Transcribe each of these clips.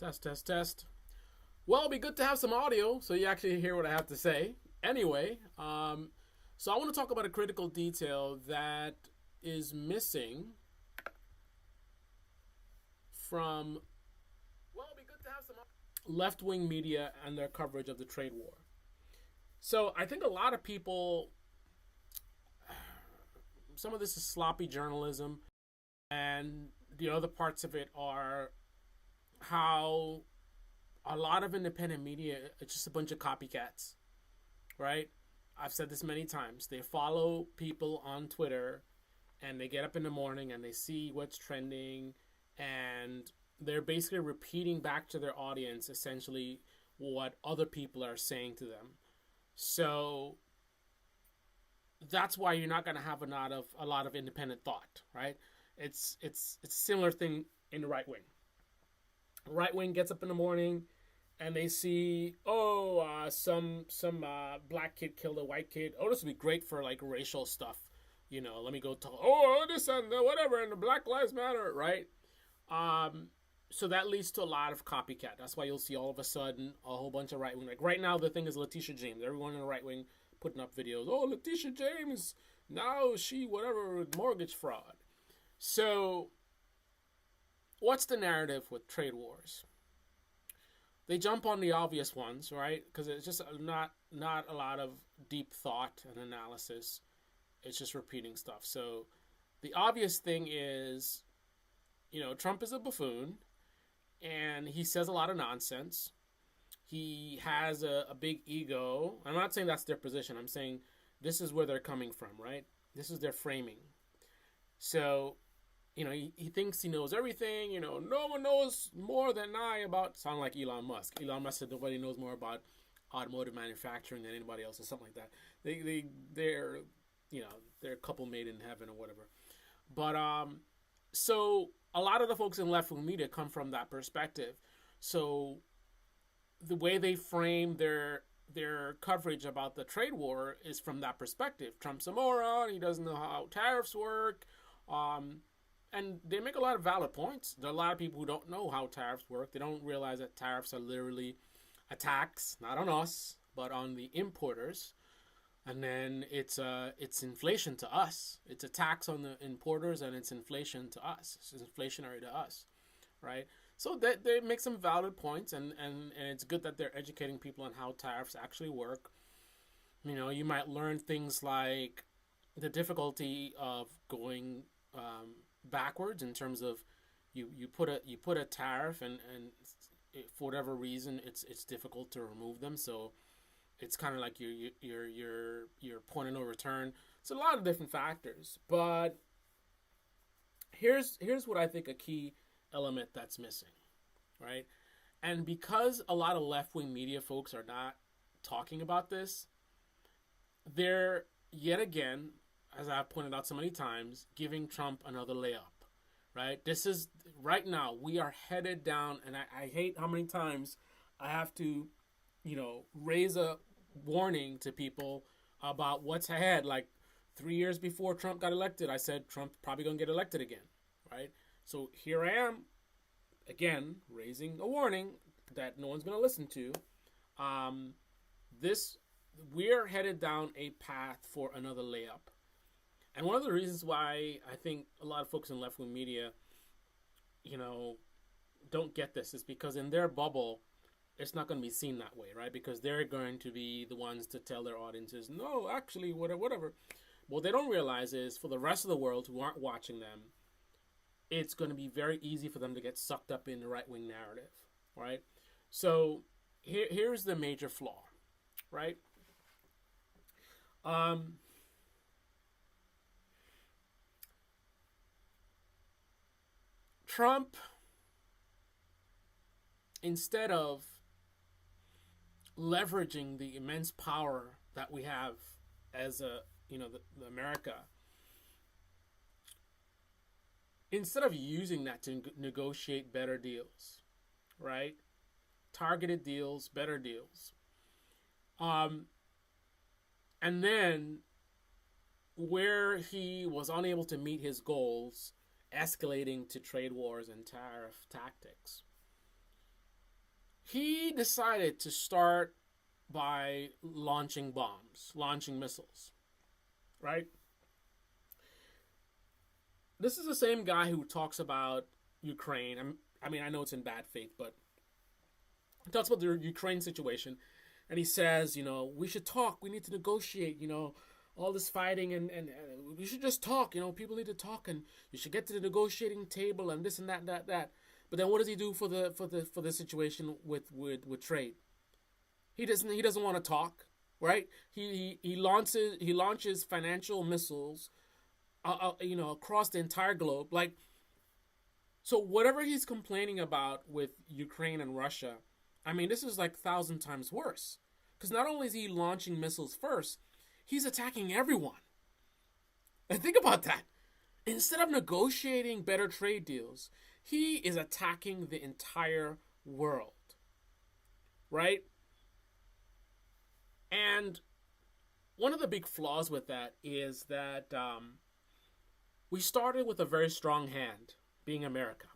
Test, test, test. Well, it'd be good to have some audio so you actually hear what I have to say. Anyway, so I want to talk about a critical detail that is missing from left wing media and their coverage of the trade war. So I think a lot of people, some of this is sloppy journalism, and the other parts of it are how a lot of independent media it's just a bunch of copycats, right? I've said this many times. They follow people on Twitter and they get up in the morning and they see what's trending, and they're basically repeating back to their audience essentially what other people are saying to them. So that's why you're not going to have a lot of independent thought, right? It's a similar thing in the right wing. Right wing gets up in the morning and they see, some black kid killed a white kid. Oh, this would be great for like racial stuff. Let me go talk. Oh, this and whatever, and the Black Lives Matter, right? So that leads to a lot of copycat. That's why you'll see all of a sudden a whole bunch of right wing. Like right now, the thing is Letitia James. Everyone in the right wing putting up videos. Oh, Letitia James, now she whatever with mortgage fraud. So, what's the narrative with trade wars? They jump on the obvious ones, right? Because it's just not a lot of deep thought and analysis. It's just repeating stuff. So, the obvious thing is, Trump is a buffoon, and he says a lot of nonsense. He has a big ego. I'm not saying that's their position. I'm saying this is where they're coming from, right? This is their framing. So, he thinks he knows everything. No one knows more than I about. Sound like Elon Musk. Elon Musk said nobody knows more about automotive manufacturing than anybody else, or something like that. They're they're a couple made in heaven or whatever. But so a lot of the folks in left wing media come from that perspective. So the way they frame their coverage about the trade war is from that perspective. Trump's a moron. He doesn't know how tariffs work. And they make a lot of valid points. There are a lot of people who don't know how tariffs work. They don't realize that tariffs are literally a tax, not on us, but on the importers. And then it's inflation to us. It's a tax on the importers, and it's inflation to us. It's inflationary to us, right? So they make some valid points, and it's good that they're educating people on how tariffs actually work. You might learn things like the difficulty of going backwards in terms of you put a tariff, and for whatever reason it's difficult to remove them. So it's kind of like your point of no return. It's a lot of different factors, but here's what I think a key element that's missing, right? And because a lot of left-wing media folks are not talking about this, they're yet again, as I've pointed out so many times, giving Trump another layup, right? This is, right now, we are headed down, and I hate how many times I have to, raise a warning to people about what's ahead. Like 3 years before Trump got elected, I said Trump's probably going to get elected again, right? So here I am, again, raising a warning that no one's going to listen to. We're headed down a path for another layup. And one of the reasons why I think a lot of folks in left-wing media, don't get this is because in their bubble, it's not going to be seen that way, right? Because they're going to be the ones to tell their audiences, no, actually, whatever. What they don't realize is for the rest of the world who aren't watching them, it's going to be very easy for them to get sucked up in the right-wing narrative, right? So here's the major flaw, right? Trump, instead of leveraging the immense power that we have as the America, instead of using that to negotiate better deals, right? Targeted deals, better deals. And then where he was unable to meet his goals, escalating to trade wars and tariff tactics. He decided to start by launching bombs, launching missiles, right? This is the same guy who talks about Ukraine. I mean, I know it's in bad faith, but he talks about the Ukraine situation, and he says, we should talk. We need to negotiate. All this fighting, and we should just talk. People need to talk, and you should get to the negotiating table, and this and that, that. But then, what does he do for the situation with trade? He doesn't want to talk, right? He launches financial missiles, across the entire globe. Like, so whatever he's complaining about with Ukraine and Russia, I mean, this is like 1,000 times worse. Because not only is he launching missiles first, he's attacking everyone. And think about that. Instead of negotiating better trade deals, he is attacking the entire world. Right? And one of the big flaws with that is that we started with a very strong hand, being America.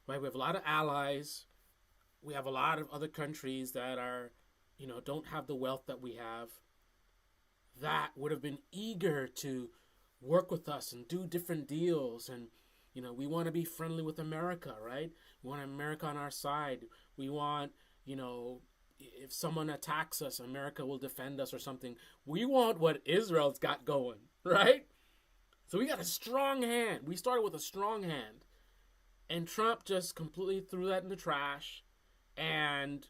Right? We have a lot of allies. We have a lot of other countries that are, don't have the wealth that we have, that would have been eager to work with us and do different deals. And, we want to be friendly with America, right? We want America on our side. We want, if someone attacks us, America will defend us or something. We want what Israel's got going, right? So we got a strong hand. We started with a strong hand. And Trump just completely threw that in the trash and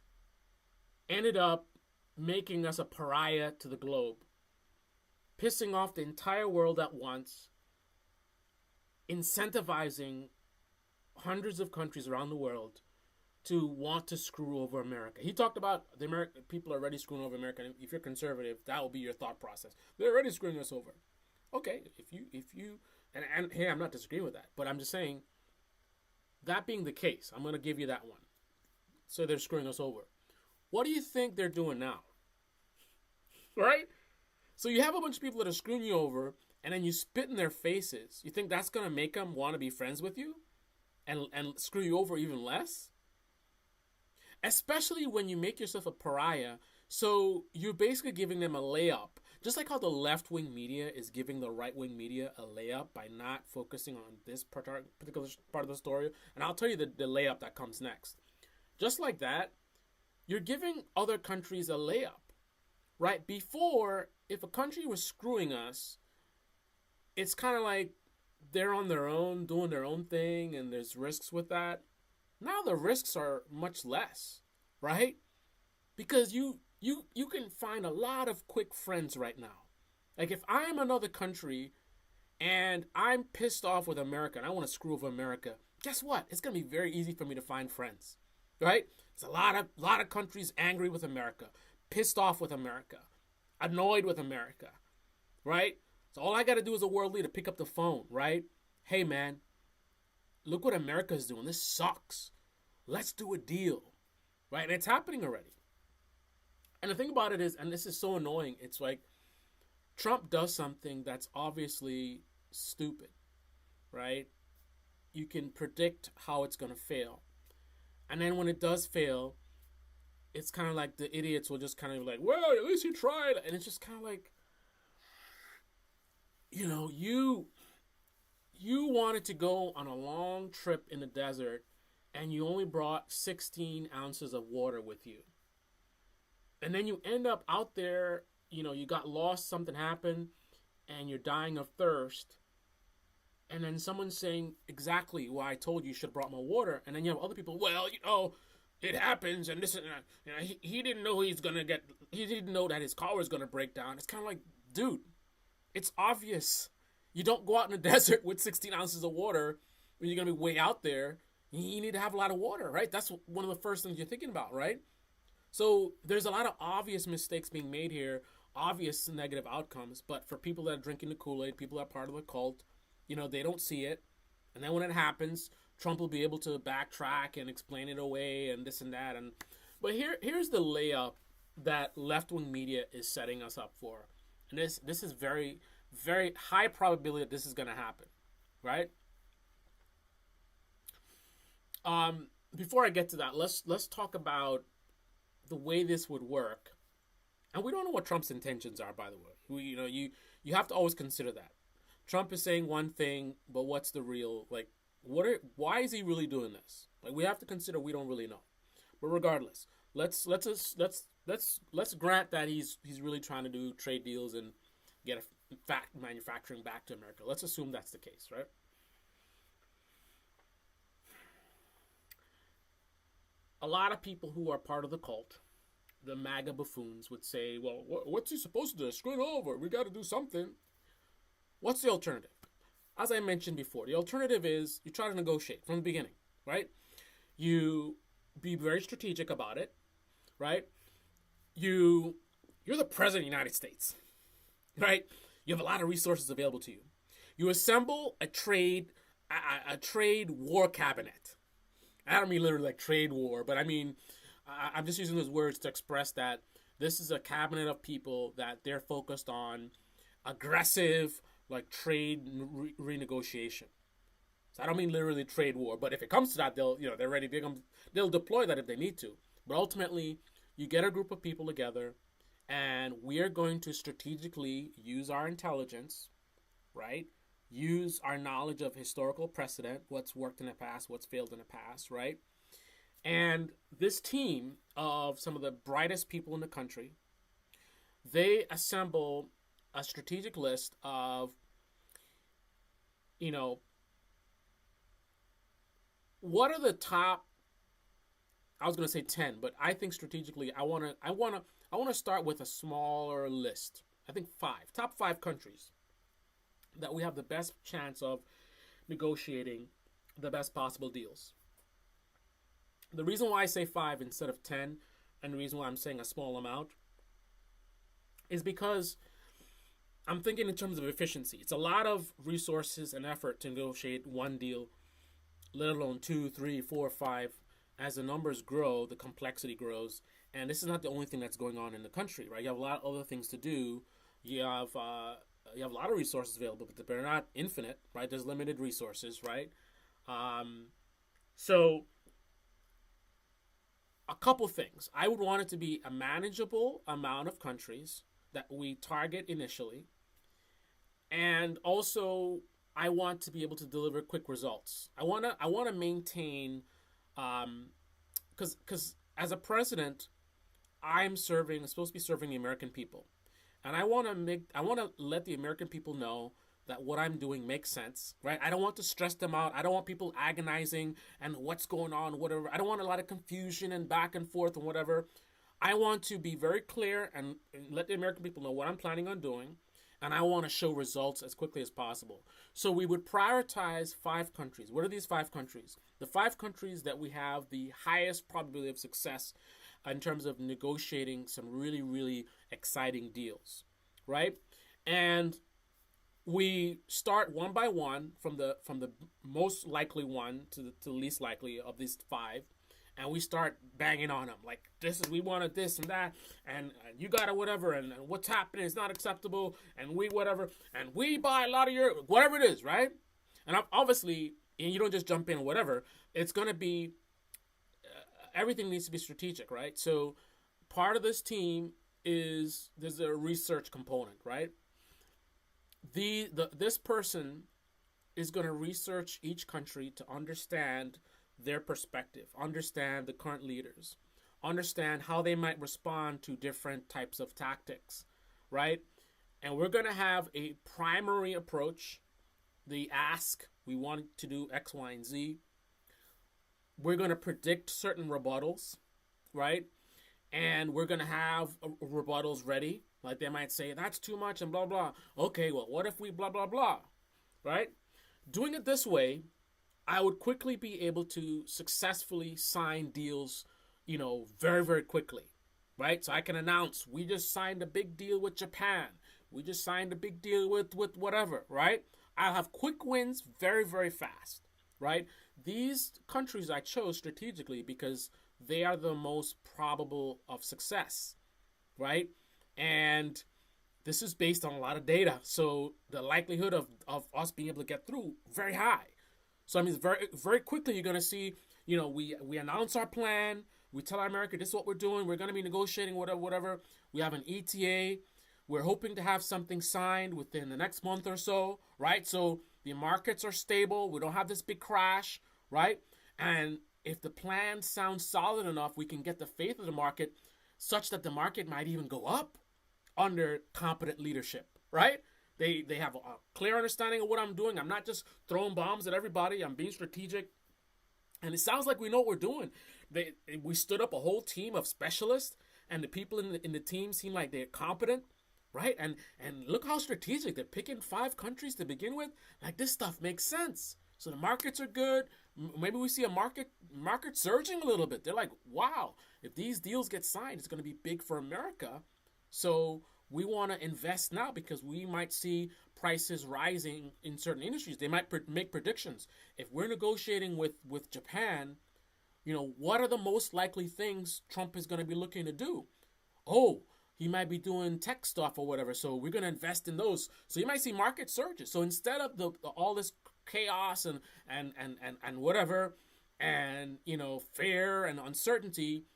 ended up making us a pariah to the globe, pissing off the entire world at once, incentivizing hundreds of countries around the world to want to screw over America. He talked about the American people are already screwing over America. And if you're conservative, that will be your thought process. They're already screwing us over. Okay, if you and hey, I'm not disagreeing with that, but I'm just saying, that being the case, I'm going to give you that one. So they're screwing us over. What do you think they're doing now? Right? So you have a bunch of people that are screwing you over, and then you spit in their faces. You think that's going to make them want to be friends with you and screw you over even less? Especially when you make yourself a pariah, so you're basically giving them a layup. Just like how the left-wing media is giving the right-wing media a layup by not focusing on this particular part of the story. And I'll tell you the layup that comes next. Just like that, you're giving other countries a layup, right? Before, if a country was screwing us, it's kind of like they're on their own, doing their own thing, and there's risks with that. Now the risks are much less, right? Because you can find a lot of quick friends right now. Like, if I'm another country and I'm pissed off with America and I want to screw over America, guess what? It's going to be very easy for me to find friends, right? There's a lot of countries angry with America, pissed off with America, annoyed with America, right? So all I got to do as a world leader, pick up the phone, right? Hey, man, look what America's doing. This sucks. Let's do a deal, right? And it's happening already. And the thing about it is, and this is so annoying, it's like Trump does something that's obviously stupid, right? You can predict how it's going to fail. And then when it does fail, it's kind of like the idiots will just kind of like, well, at least you tried. And it's just kind of like, you wanted to go on a long trip in the desert and you only brought 16 ounces of water with you. And then you end up out there, you got lost, something happened, and you're dying of thirst. And then someone's saying, exactly why I told you should have brought more water. And then you have other people, well, it happens, and this, he didn't know he didn't know that his car was going to break down. It's kind of like, dude, it's obvious. You don't go out in the desert with 16 ounces of water when you're going to be way out there. You need to have a lot of water, right? That's one of the first things you're thinking about, right? So there's a lot of obvious mistakes being made here, obvious negative outcomes. But for people that are drinking the Kool-Aid, people that are part of the cult, they don't see it. And then when it happens, Trump will be able to backtrack and explain it away and this and that. But here's the layup that left-wing media is setting us up for. And this is very, very high probability that this is going to happen, right? before I get to that, let's talk about the way this would work. And we don't know what Trump's intentions are, by the way. You have to always consider that. Trump is saying one thing, but what's the real, like, why is he really doing this? Like, we have to consider we don't really know. But regardless, let's grant that he's really trying to do trade deals and get manufacturing back to America. Let's assume that's the case, right? A lot of people who are part of the cult, the MAGA buffoons, would say, well, what's he supposed to do? Screw it over. We got to do something. What's the alternative? As I mentioned before, the alternative is you try to negotiate from the beginning, right? You be very strategic about it, right? You're the president of the United States, right? You have a lot of resources available to you. You assemble a trade war cabinet. I don't mean literally like trade war, but I mean I'm just using those words to express that this is a cabinet of people that they're focused on aggressive like trade renegotiation. So I don't mean literally trade war, but if it comes to that, they're ready. They'll deploy that if they need to. But ultimately, you get a group of people together, and we are going to strategically use our intelligence, right? Use our knowledge of historical precedent, what's worked in the past, what's failed in the past, right? And this team of some of the brightest people in the country, they assemble a strategic list of, what are the top, I was going to say 10, but I think strategically I want to start with a smaller list. I think top 5 countries that we have the best chance of negotiating the best possible deals. The reason why I say 5 instead of 10, and the reason why I'm saying a small amount, is because I'm thinking in terms of efficiency. It's a lot of resources and effort to negotiate one deal, let alone 2, 3, 4, 5. As the numbers grow, the complexity grows, and this is not the only thing that's going on in the country, right? You have a lot of other things to do. You have a lot of resources available, but they're not infinite, right? There's limited resources, right? So a couple things. I would want it to be a manageable amount of countries that we target initially, and also I want to be able to deliver quick results. I want to maintain, because as a president, I'm supposed to be serving the American people, and I want to let the American people know that what I'm doing makes sense, right? I don't want to stress them out. I don't want people agonizing and what's going on, whatever. I don't want a lot of confusion and back and forth and whatever. I want to be very clear and let the American people know what I'm planning on doing, and I want to show results as quickly as possible. So we would prioritize 5 countries. What are these 5 countries? The 5 countries that we have the highest probability of success in terms of negotiating some really, really exciting deals, right? And we start one by one from the most likely one to the least likely of these 5, and we start banging on them like, we wanted this and that, and you got it, whatever, and what's happening is not acceptable, and we whatever, and we buy a lot of your whatever it is, right? And obviously, and you don't just jump in whatever. It's going to be everything needs to be strategic, right? So part of this team is there's a research component, right? This person is going to research each country to understand their perspective, understand the current leaders, understand how they might respond to different types of tactics, right? And we're going to have a primary approach, the ask, we want to do X, Y, and Z. We're going to predict certain rebuttals, right? And we're going to have rebuttals ready. Like they might say, that's too much and blah, blah. Okay, well, what if we blah, blah, blah, right? Doing it this way, I would quickly be able to successfully sign deals, very, very quickly, right? So I can announce, we just signed a big deal with Japan. We just signed a big deal with whatever, right? I'll have quick wins very, very fast, right? These countries I chose strategically because they are the most probable of success, right? And this is based on a lot of data. So the likelihood of us being able to get through, very high. So I mean, very, very quickly you're going to see, We announce our plan. We tell America this is what we're doing. We're going to be negotiating whatever. We have an ETA. We're hoping to have something signed within the next month or so, right? So the markets are stable. We don't have this big crash, right? And if the plan sounds solid enough, we can get the faith of the market such that the market might even go up under competent leadership, right? They have a clear understanding of what I'm doing. I'm not just throwing bombs at everybody. I'm being strategic. And it sounds like we know what we're doing. We stood up a whole team of specialists, and the people in the team seem like they're competent, right? And look how strategic. They're picking 5 countries to begin with. Like, this stuff makes sense. So the markets are good. Maybe we see a market surging a little bit. They're like, wow, if these deals get signed, it's going to be big for America. So we want to invest now because we might see prices rising in certain industries. They might make predictions. If we're negotiating with Japan, what are the most likely things Trump is going to be looking to do? Oh, he might be doing tech stuff or whatever. So we're going to invest in those. So you might see market surges. So instead of all this chaos and whatever, and fear and uncertainty,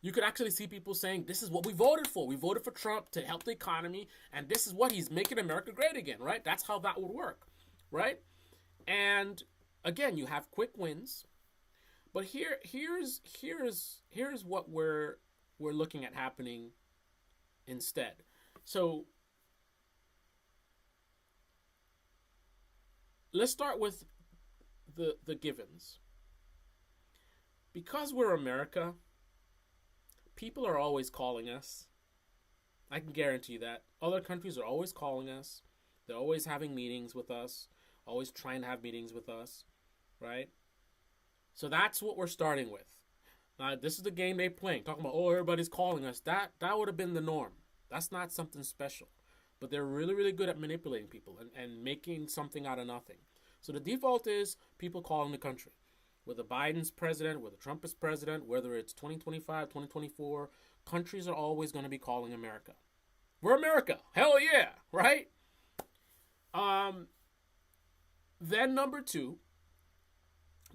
you could actually see people saying, this is what we voted for. We voted for Trump to help the economy, and this is what he's making America great again, right? That's how that would work, right? And again, you have quick wins, but here's what we're looking at happening instead. So let's start with the givens. Because we're America, people are always calling us. I can guarantee that. Other countries are always calling us. They're always having meetings with us, always trying to have meetings with us, right? So that's what we're starting with. This is the game they're playing. Talking about, everybody's calling us. That would have been the norm. That's not something special. But they're really, really good at manipulating people and making something out of nothing. So the default is people calling the country. Whether Biden's president, whether Trump is president, whether it's 2025, 2024, countries are always going to be calling America. We're America. Hell yeah, right? Then number 2,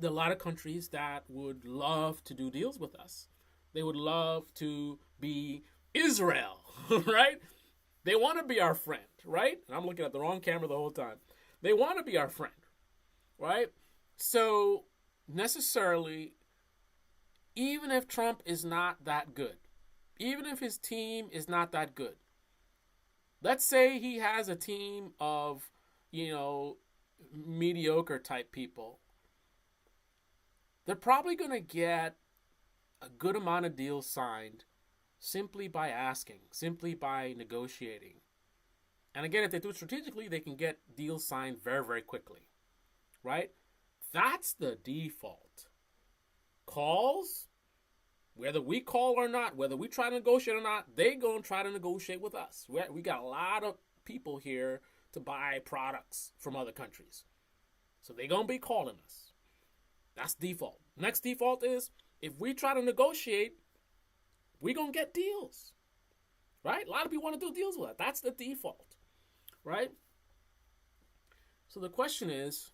there are a lot of countries that would love to do deals with us. They would love to be Israel, right? They want to be our friend, right? And I'm looking at the wrong camera the whole time. They want to be our friend, right? So necessarily, even if Trump is not that good, even if his team is not that good, let's say he has a team of, mediocre type people, they're probably going to get a good amount of deals signed simply by asking, simply by negotiating. And again, if they do it strategically, they can get deals signed very, very quickly, right? That's the default. Calls, whether we call or not, whether we try to negotiate or not, they going to try to negotiate with us. We got a lot of people here to buy products from other countries. So they going to be calling us. That's default. Next default is, if we try to negotiate, we going to get deals, right? A lot of people want to do deals with us. That's the default, right? So the question is,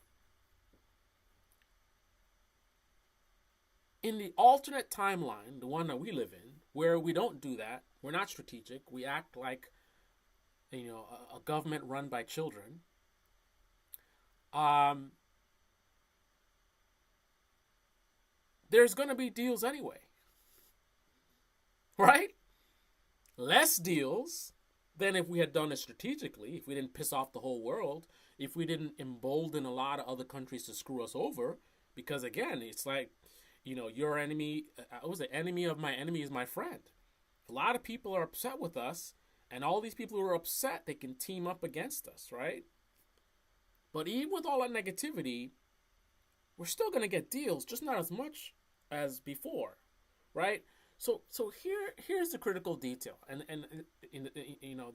in the alternate timeline, the one that we live in, where we don't do that, we're not strategic, we act like, a government run by children, there's going to be deals anyway, right? Less deals than if we had done it strategically, if we didn't piss off the whole world, if we didn't embolden a lot of other countries to screw us over, because again, it's like, your enemy, enemy of my enemy is my friend. A lot of people are upset with us, and all these people who are upset, they can team up against us, right? But even with all that negativity, we're still going to get deals, just not as much as before, right? So here's the critical detail, and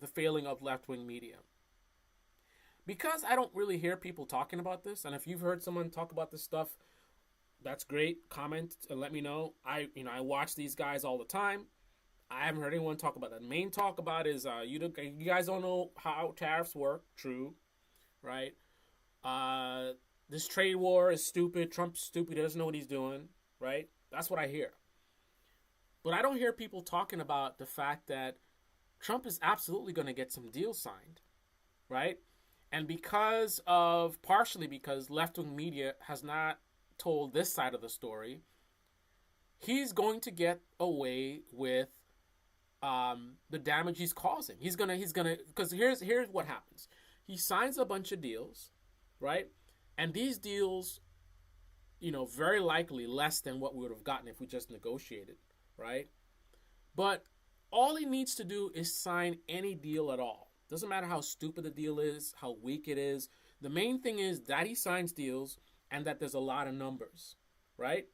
the failing of left-wing media. Because I don't really hear people talking about this, and if you've heard someone talk about this stuff, that's great. Comment and let me know. I watch these guys all the time. I haven't heard anyone talk about that. The main talk about is you guys don't know how tariffs work. True, right? This trade war is stupid. Trump's stupid. He doesn't know what he's doing. right? That's what I hear. But I don't hear people talking about the fact that Trump is absolutely going to get some deals signed, right? And partially because left wing media has not told this side of the story, he's going to get away with the damage he's causing. Because here's what happens. He signs a bunch of deals, right? And these deals, very likely less than what we would have gotten if we just negotiated, right? But all he needs to do is sign any deal at all. Doesn't matter how stupid the deal is, how weak it is. The main thing is that he signs deals and that there's a lot of numbers, right?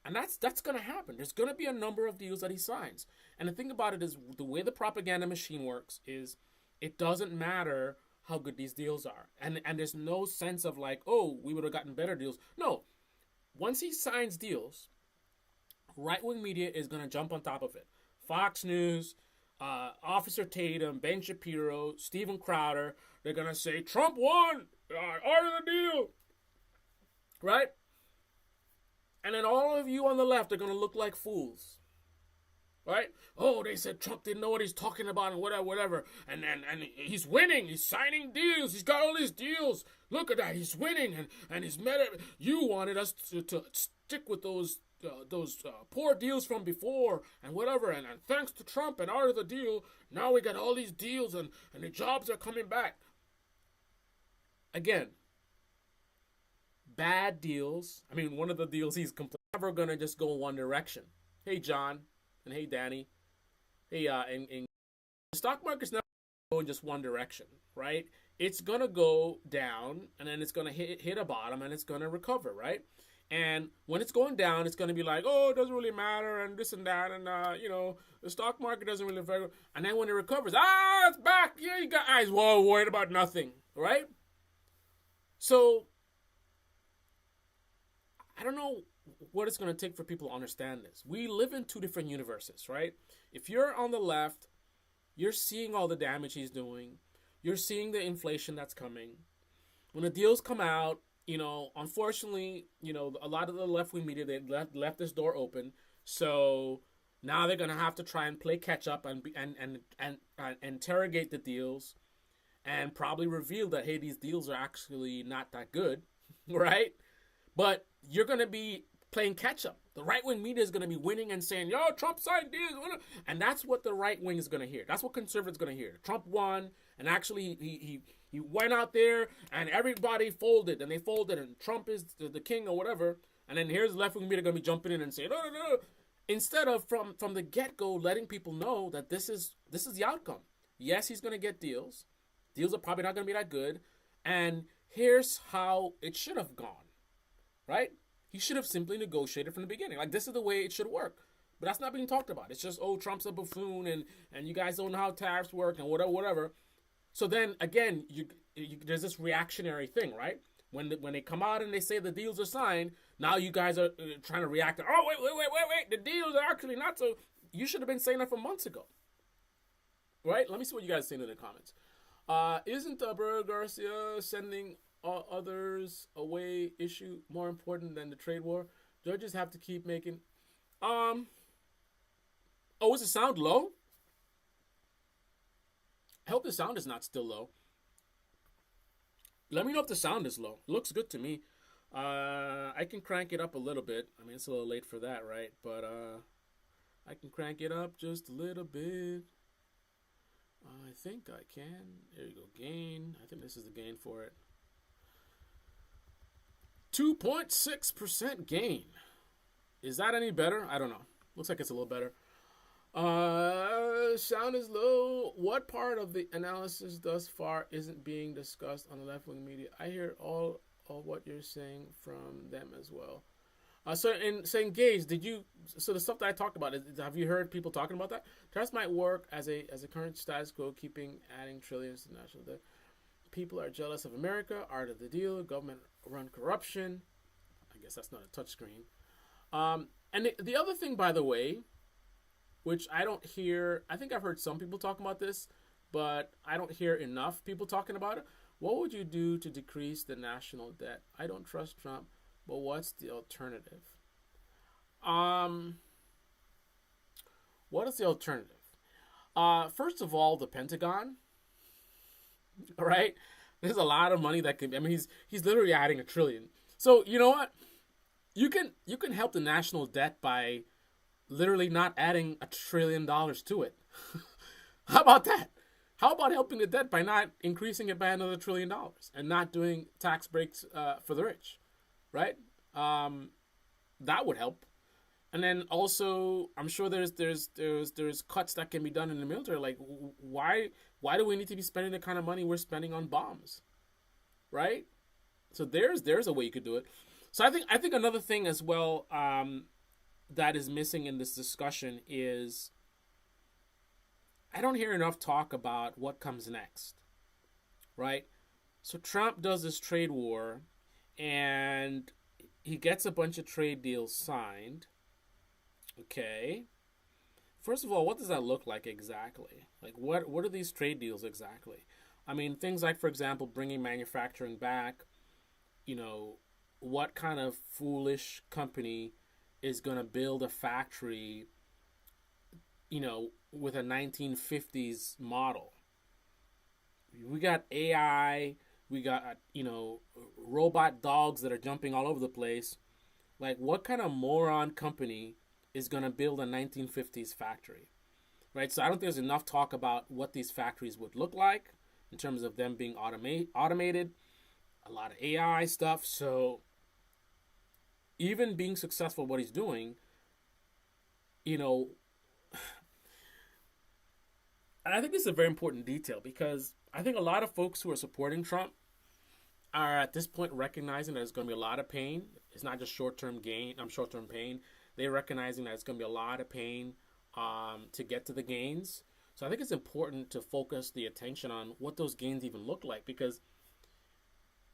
And that's going to happen. There's going to be a number of deals that he signs. And the thing about it is the way the propaganda machine works is it doesn't matter how good these deals are. And there's no sense of like, oh, we would have gotten better deals. No. Once he signs deals, right-wing media is going to jump on top of it. Fox News, Officer Tatum, Ben Shapiro, Steven Crowder, they're going to say, Trump won! Order the deal! Right? And then all of you on the left are going to look like fools. Right? Oh, they said Trump didn't know what he's talking about and whatever. And he's winning. He's signing deals. He's got all these deals. Look at that. He's winning. And he's met it. You wanted us to stick with those poor deals from before and whatever. And thanks to Trump and out of the deal, now we got all these deals and the jobs are coming back. Again, bad deals. I mean, one of the deals he's never going to just go in one direction. Hey, John. And hey, Danny. Hey, and the stock market's never going to go in just one direction, right? It's going to go down, and then it's going to hit a bottom, and it's going to recover, right? And when it's going down, it's going to be like, oh, it doesn't really matter, and this and that, and, the stock market doesn't really affect. And then when it recovers, it's back. Yeah, you guys, whoa, worried about nothing, right? So, I don't know what it's going to take for people to understand this. We live in two different universes, right? If you're on the left, you're seeing all the damage he's doing. You're seeing the inflation that's coming. When the deals come out, unfortunately, a lot of the left-wing media, they left this door open. So now they're going to have to try and play catch-up and interrogate the deals and probably reveal that, hey, these deals are actually not that good, right? But you're going to be playing catch-up. The right-wing media is going to be winning and saying, yo, Trump signed deals. And that's what the right wing is going to hear. That's what conservatives are going to hear. Trump won, and actually he went out there, and everybody folded, and they folded, and Trump is the king or whatever. And then here's the left-wing media going to be jumping in and saying, no. Instead of from the get-go letting people know that this is the outcome. Yes, he's going to get deals. Deals are probably not going to be that good. And here's how it should have gone, right? He should have simply negotiated from the beginning. Like, this is the way it should work. But that's not being talked about. It's just, oh, Trump's a buffoon, and you guys don't know how tariffs work, and whatever. So then, again, there's this reactionary thing, right? When they come out and they say the deals are signed, now you guys are trying to react. Oh, wait. The deals are actually not so. You should have been saying that from months ago. Right? Let me see what you guys are saying in the comments. Isn't Abreu Garcia sending others away issue more important than the trade war? Judges have to keep making. Oh, is the sound low? I hope the sound is not still low. Let me know if the sound is low. It looks good to me. I can crank it up a little bit. I mean, it's a little late for that, right? But I can crank it up just a little bit. I think I can. There you go. Gain. I think this is the gain for it. 2.6% gain. Is that any better? I don't know. Looks like it's a little better. Sound is low. What part of the analysis thus far isn't being discussed on the left-wing media? I hear all what you're saying from them as well. So engaged, so the stuff that I talked about, have you heard people talking about that? Tariffs might work as a current status quo, adding trillions to national debt. People are jealous of America, art of the deal, government run corruption. I guess that's not a touchscreen. And the other thing, by the way, which I don't hear, I think I've heard some people talking about this, but I don't hear enough people talking about it. What would you do to decrease the national debt? I don't trust Trump, but what's the alternative? Um, what is the alternative? First of all, the Pentagon, right? There's a lot of money that can. I mean, he's literally adding a trillion. So you know what? You can help the national debt by literally not adding $1 trillion to it. How about that? How about helping the debt by not increasing it by another $1 trillion and not doing tax breaks for the rich, right? Um, that would help. And then also, I'm sure there's cuts that can be done in the military. Like, why do we need to be spending the kind of money we're spending on bombs, right? So there's a way you could do it. So I think another thing as well, that is missing in this discussion is I don't hear enough talk about what comes next, right? So Trump does this trade war, and he gets a bunch of trade deals signed. Okay. First of all, what does that look like exactly? Like, what are these trade deals exactly? I mean, things like, for example, bringing manufacturing back. You know, what kind of foolish company is going to build a factory, with a 1950s model? We got AI, we got, robot dogs that are jumping all over the place. Like, what kind of moron company is going to build a 1950s factory? Right? So I don't think there's enough talk about what these factories would look like in terms of them being automated, a lot of AI stuff. So even being successful at what he's doing, you know, and I think this is a very important detail because I think a lot of folks who are supporting Trump are at this point recognizing that it's going to be a lot of pain. It's not just short-term gain. Short-term pain. They're recognizing that it's going to be a lot of pain to get to the gains. So I think it's important to focus the attention on what those gains even look like, because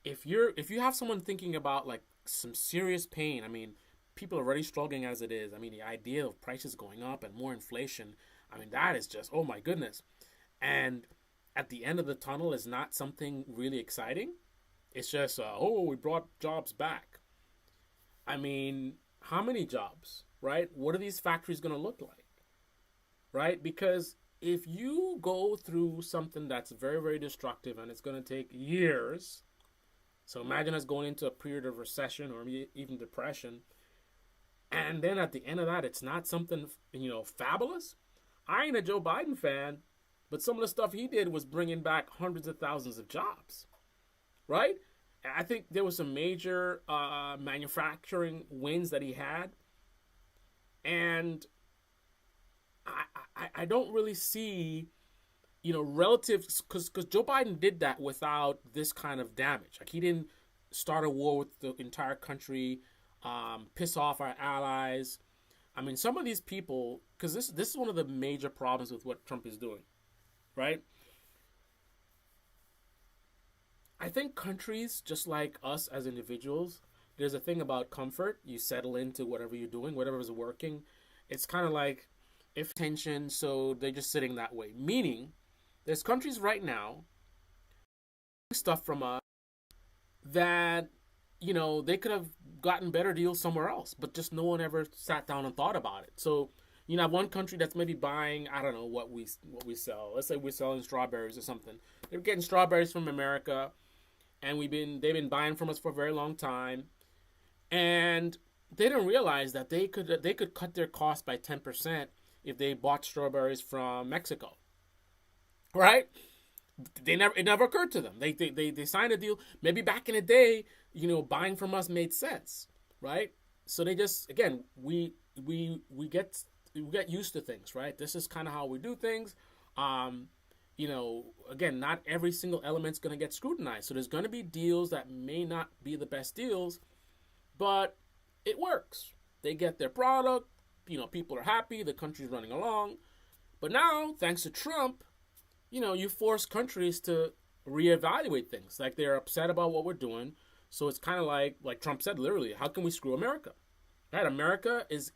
if you have someone thinking about like some serious pain, I mean, people are already struggling as it is. I mean, the idea of prices going up and more inflation, I mean, that is just, oh my goodness. And at the end of the tunnel is not something really exciting. It's just, oh, we brought jobs back. I mean, how many jobs, right? What are these factories going to look like, right? Because if you go through something that's very, very destructive and it's going to take years, so imagine us going into a period of recession or even depression, and then at the end of that, it's not something, fabulous. I ain't a Joe Biden fan, but some of the stuff he did was bringing back hundreds of thousands of jobs, right? I think there was some major manufacturing wins that he had, and I don't really see, relative, because Joe Biden did that without this kind of damage. Like, he didn't start a war with the entire country, piss off our allies. I mean, some of these people, because this is one of the major problems with what Trump is doing, right? I think countries, just like us as individuals, there's a thing about comfort. You settle into whatever you're doing, whatever is working. It's kind of like if tension, so they're just sitting that way. Meaning, there's countries right now stuff from us that they could have gotten better deals somewhere else, but just no one ever sat down and thought about it. So have one country that's maybe buying, I don't know what we sell. Let's say we're selling strawberries or something. They're getting strawberries from America, and they've been buying from us for a very long time, and they didn't realize that they could cut their cost by 10% if they bought strawberries from Mexico, right? It never occurred to them. They signed a deal. Maybe back in the day, buying from us made sense, right? So they just, again, we get used to things, right? This is kind of how we do things. Again, not every single element's going to get scrutinized. So there's going to be deals that may not be the best deals, but it works. They get their product. People are happy. The country's running along. But now, thanks to Trump, you force countries to reevaluate things. Like, they're upset about what we're doing. So it's kind of like Trump said, literally, how can we screw America? Right? America is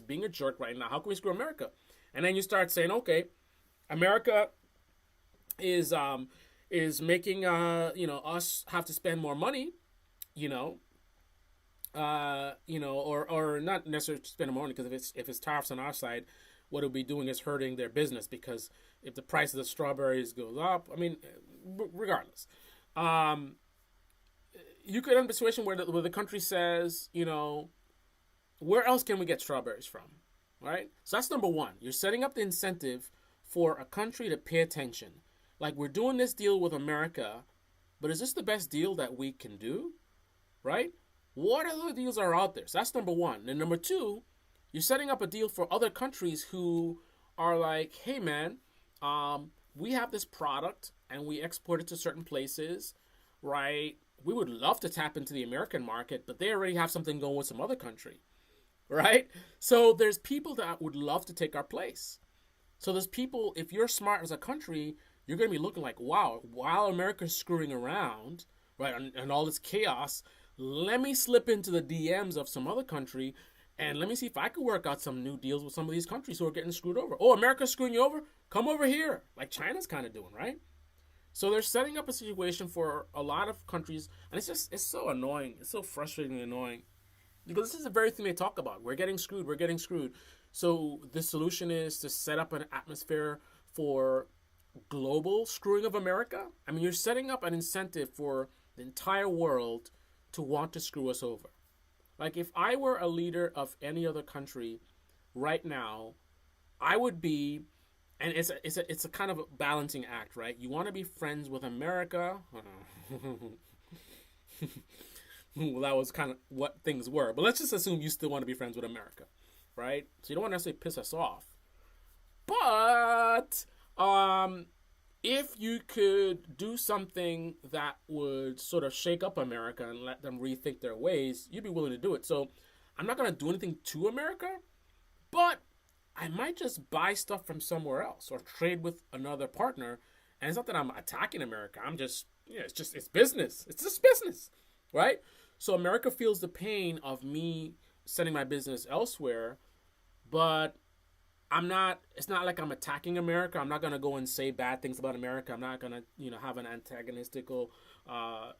being a jerk right now. How can we screw America? And then you start saying, okay, America is making us have to spend more money, or not necessarily spend more money, because if it's tariffs on our side, what it'll be doing is hurting their business, because if the price of the strawberries goes up, I mean, regardless, um, you could end up in a situation where the country says, where else can we get strawberries from, right? So that's number one. You're setting up the incentive for a country to pay attention. Like, we're doing this deal with America, but is this the best deal that we can do, right? What other deals are out there? So that's number one. And number two, you're setting up a deal for other countries who are like, hey man, we have this product and we export it to certain places, right? We would love to tap into the American market, but they already have something going with some other country, right? So there's people that would love to take our place. So there's people, if you're smart as a country, you're going to be looking like, wow, while America's screwing around, right, and all this chaos, let me slip into the DMs of some other country and let me see if I could work out some new deals with some of these countries who are getting screwed over. Oh, America's screwing you over? Come over here, like China's kind of doing, right? So they're setting up a situation for a lot of countries, and it's so annoying. It's so frustratingly annoying, because this is the very thing they talk about. We're getting screwed. We're getting screwed. So the solution is to set up an atmosphere for global screwing of America. I mean, you're setting up an incentive for the entire world to want to screw us over. Like, if I were a leader of any other country right now, I would be, and it's a kind of a balancing act, right? You want to be friends with America. Well, that was kind of what things were, but let's just assume you still want to be friends with America, right? So you don't want to necessarily piss us off, but if you could do something that would sort of shake up America and let them rethink their ways, you'd be willing to do it. So I'm not going to do anything to America, but I might just buy stuff from somewhere else or trade with another partner. And it's not that I'm attacking America. I'm just, it's business. It's just business, right? So America feels the pain of me sending my business elsewhere, but it's not like I'm attacking America. I'm not going to go and say bad things about America. I'm not going to, have an antagonistical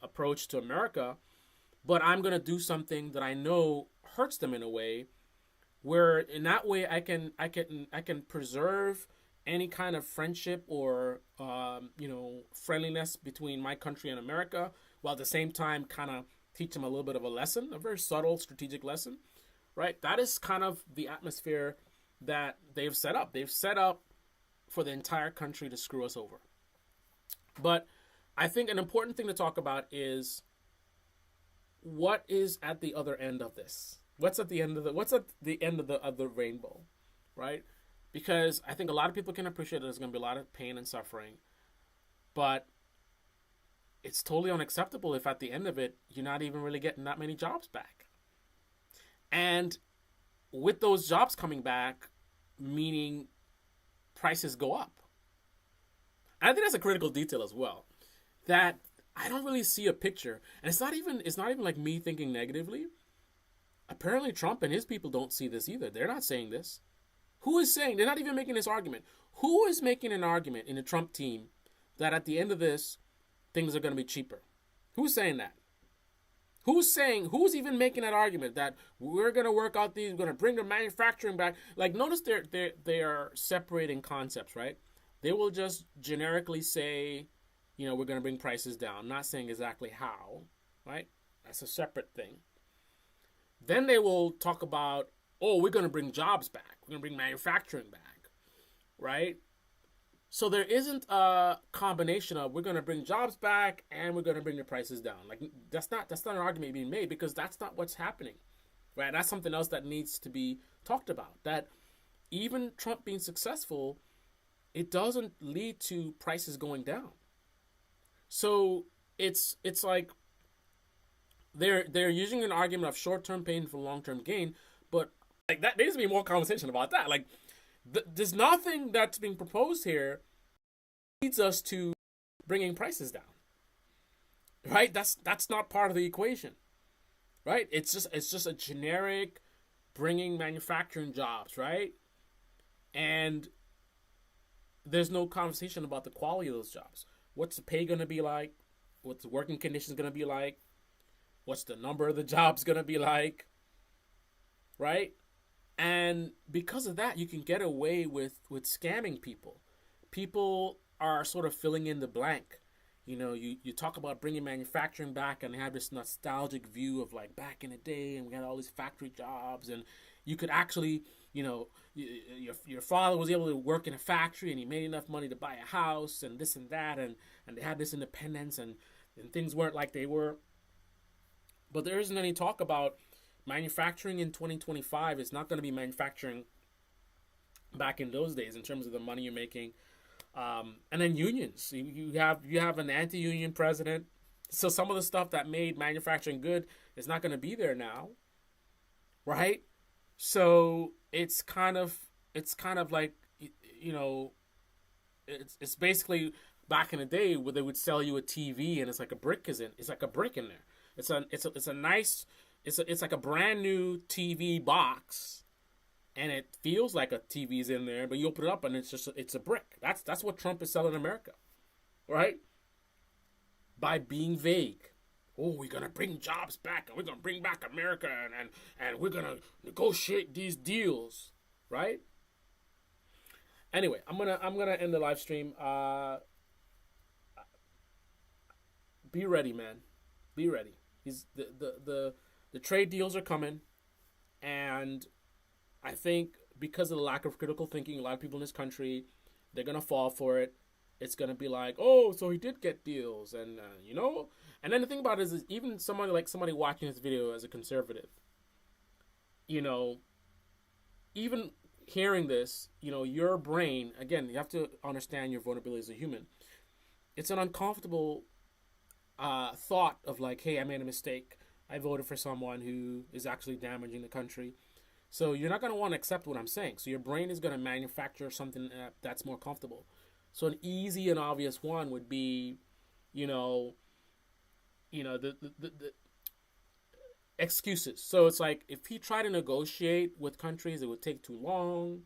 approach to America, but I'm going to do something that I know hurts them in a way, where in that way I can preserve any kind of friendship or, friendliness between my country and America, while at the same time kind of teach them a little bit of a lesson, a very subtle strategic lesson, right? That is kind of the atmosphere that they've set up. They've set up for the entire country to screw us over. But I think an important thing to talk about is what is at the other end of this. What's at the end of the rainbow, right? Because I think a lot of people can appreciate that there's going to be a lot of pain and suffering, but it's totally unacceptable if at the end of it you're not even really getting that many jobs back. And with those jobs coming back, meaning prices go up. And I think that's a critical detail as well, that I don't really see a picture, and it's not even like me thinking negatively. Apparently Trump and his people don't see this either. They're not saying this. Who is saying? They're not even making this argument. Who is making an argument in the Trump team that at the end of this, things are going to be cheaper? Who's saying that? Who's even making that argument that we're going to work out these, we're going to bring the manufacturing back? Like, notice they are separating concepts, right? They will just generically say, we're going to bring prices down, not saying exactly how, right? That's a separate thing. Then they will talk about, we're going to bring jobs back. We're going to bring manufacturing back, right? So there isn't a combination of we're going to bring jobs back and we're going to bring the prices down. Like, that's not an argument being made, because that's not what's happening, right? That's something else that needs to be talked about. That even Trump being successful, it doesn't lead to prices going down. So it's like they're using an argument of short-term pain for long-term gain, but like that there needs to be more conversation about that. Like, there's nothing that's being proposed here leads us to bringing prices down, right? That's not part of the equation, right? It's just a generic bringing manufacturing jobs, right? And there's no conversation about the quality of those jobs. What's the pay going to be like? What's the working conditions going to be like? What's the number of the jobs going to be like, right? And because of that, you can get away with scamming people. People are sort of filling in the blank. You talk about bringing manufacturing back, and they have this nostalgic view of like back in the day, and we had all these factory jobs, and you could actually, your father was able to work in a factory, and he made enough money to buy a house, and this and that, and they had this independence, and things weren't like they were. But there isn't any talk about manufacturing in 2025. It's not going to be manufacturing back in those days in terms of the money you're making. And then unions. You have an anti-union president. So some of the stuff that made manufacturing good is not going to be there now, right? So it's kind of like, it's basically back in the day where they would sell you a TV and it's like a brick in there. It's like a brand new TV box, and it feels like a TV's in there, but you open it up and it's a brick. That's what Trump is selling America, right? By being vague. Oh, we're gonna bring jobs back, and we're gonna bring back America, and we're gonna negotiate these deals, right? Anyway, I'm gonna end the live stream. Be ready, man. Be ready. The trade deals are coming, and I think because of the lack of critical thinking, a lot of people in this country, they're gonna fall for it. It's gonna be like, oh, so he did get deals, and And then the thing about it is even somebody watching this video as a conservative, even hearing this, your brain, again, you have to understand your vulnerability as a human. It's an uncomfortable thought of like, hey, I made a mistake. I voted for someone who is actually damaging the country. So you're not going to want to accept what I'm saying. So your brain is going to manufacture something that's more comfortable. So an easy and obvious one would be, the excuses. So it's like if he tried to negotiate with countries, it would take too long,